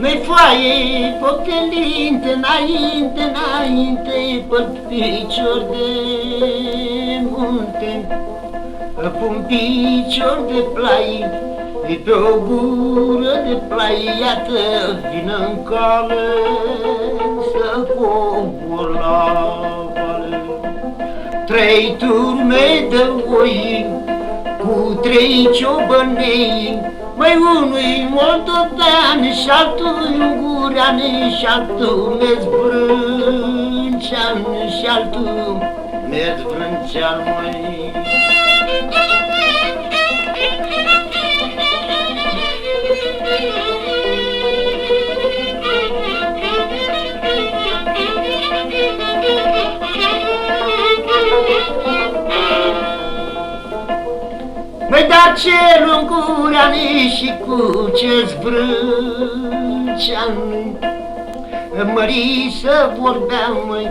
Măi foaie, pocălinte, înainte, înainte, pe picior de munte, pe-un picior de plai, pe o gură de plai, iată, vină-n cale să cobor la vale. 3 turme de oi cu 3 ciobănei, măi, unui moldovean și-altul ungurean și-altul mezvrâncean și-altul mezvrâncean, măi. Măi, dar ce lungureani și cu ce-ți vrâncean, mării să vorbeam, măi,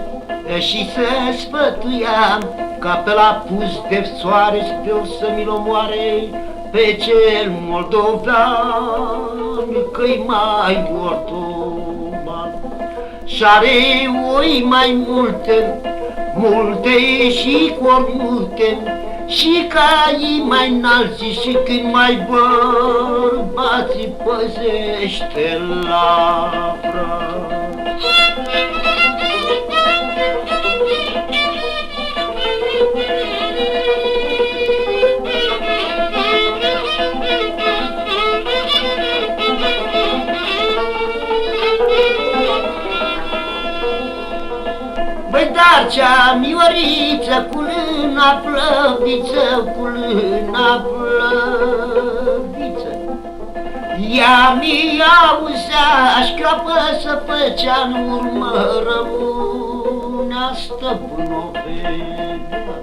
și să sfătuiam, ca pe la pus de soare știu să mi-l omoare pe cel moldovean, că-i mai ortoman. Și-are oi mai multe, multe și cormulte, și caii mai înalți și când mai bărbații păzește labra. Băi, dar cea mioriță cu lâna plăviță, cu lâna plăviță, ea mi auzea, șcroapă să făcea, în urmă rămânea stăpână vedea.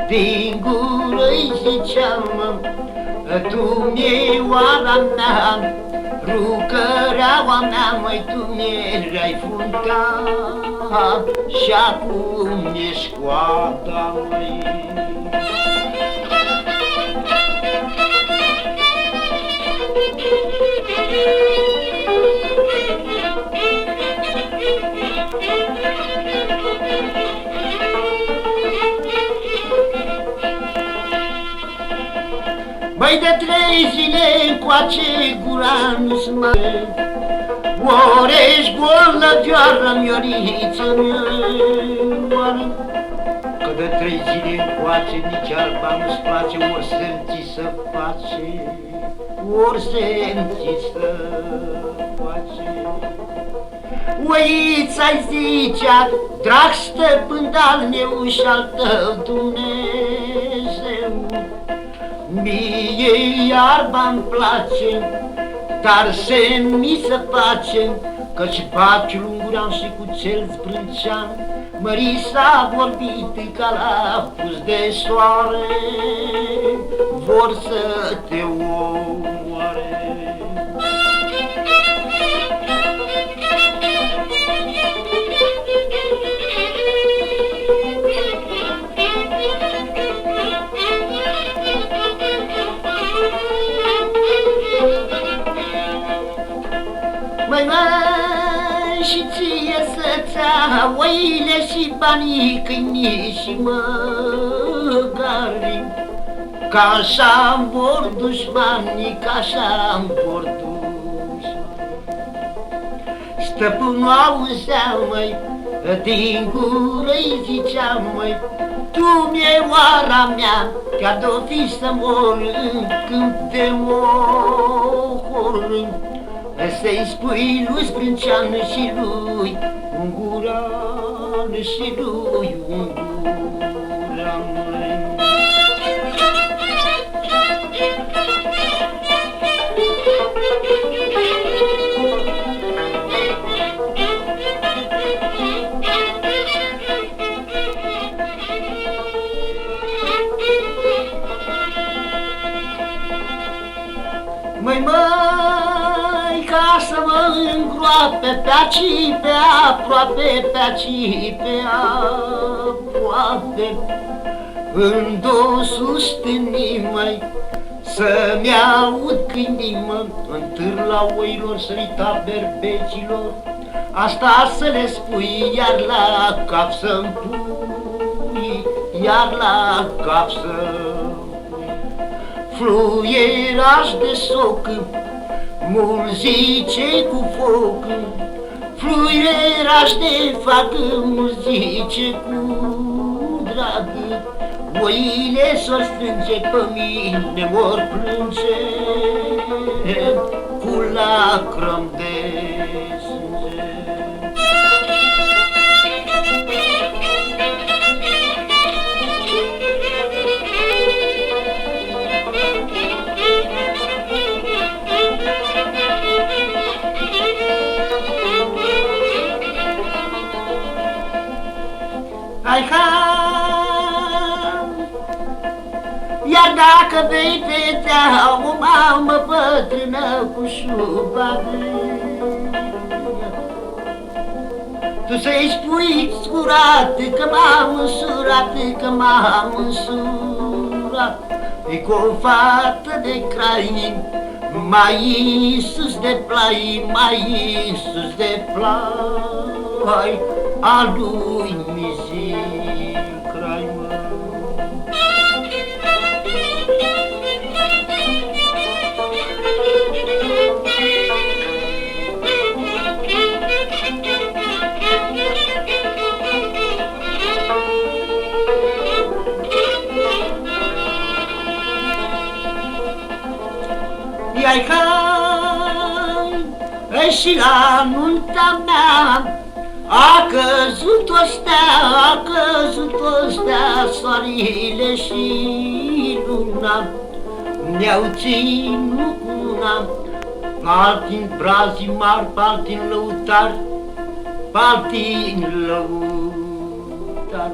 Din gură-i ziceam, tu mi-e oara mea, rucăreaua mea, măi, tu mi-erai fruntea, și acum ești coada, măi. Băi, de 3 zile încoace gura nu-ți mai, ori ești bolnăvioară, mioriță moară. Că de 3 zile încoace nici alba nu-ți place, ori să-mi să face, ori să-mi să face. Oița-i zicea, drag stăpân al meu și-al tău Dumnezeu, mie iarba-mi place, dar se-mi se face, căci baci lungurean și cu cel zbrâncean, mării s-a vorbit ca la pus de soare, vor să te omoare. Măi, și ție să-ți oile și banii, câinii și măgarii, ca așa-mi vor dușmanii, ca așa-mi vor dușmanii. Stăpânul auzea, măi, din gură-i zicea, măi, tu mi-e oara mea, chiar d-o fi să mor în câmp de ohor. Să-i spui lui Zbrâncean și lui ungurean și lui ungurean. Măi, ca să mă îngroape pe aici, pe aproape, pe aici, pe aproape, în dosul stânii, măi, să-mi aud câinii mă în târla oilor sărita berbecilor. Asta să le spui, iar la cap să-mi pui, iar la cap să-mi pui. Fluieraș de soc, mult zice cu foc, fluieraș de fac, mult zice cu drag. Oile s-or strânge pe mine, mor plânge cu lacrăm de sânge. Hai, iar dacă vei vedea o mamă bătrână cu șupadă, tu să-i spui scurat că m-am însurat, că m-am însurat. E cu o fată de crai, mai sus de plai, mai sus de plai, a lui Mizil Crai, mă. Iai hai, și la nunta mea a căzut o stea, a căzut o stea, soarele și luna ne-au ținut una, alții-n brazii mari, alții-n lăutari, alții-n lăutari.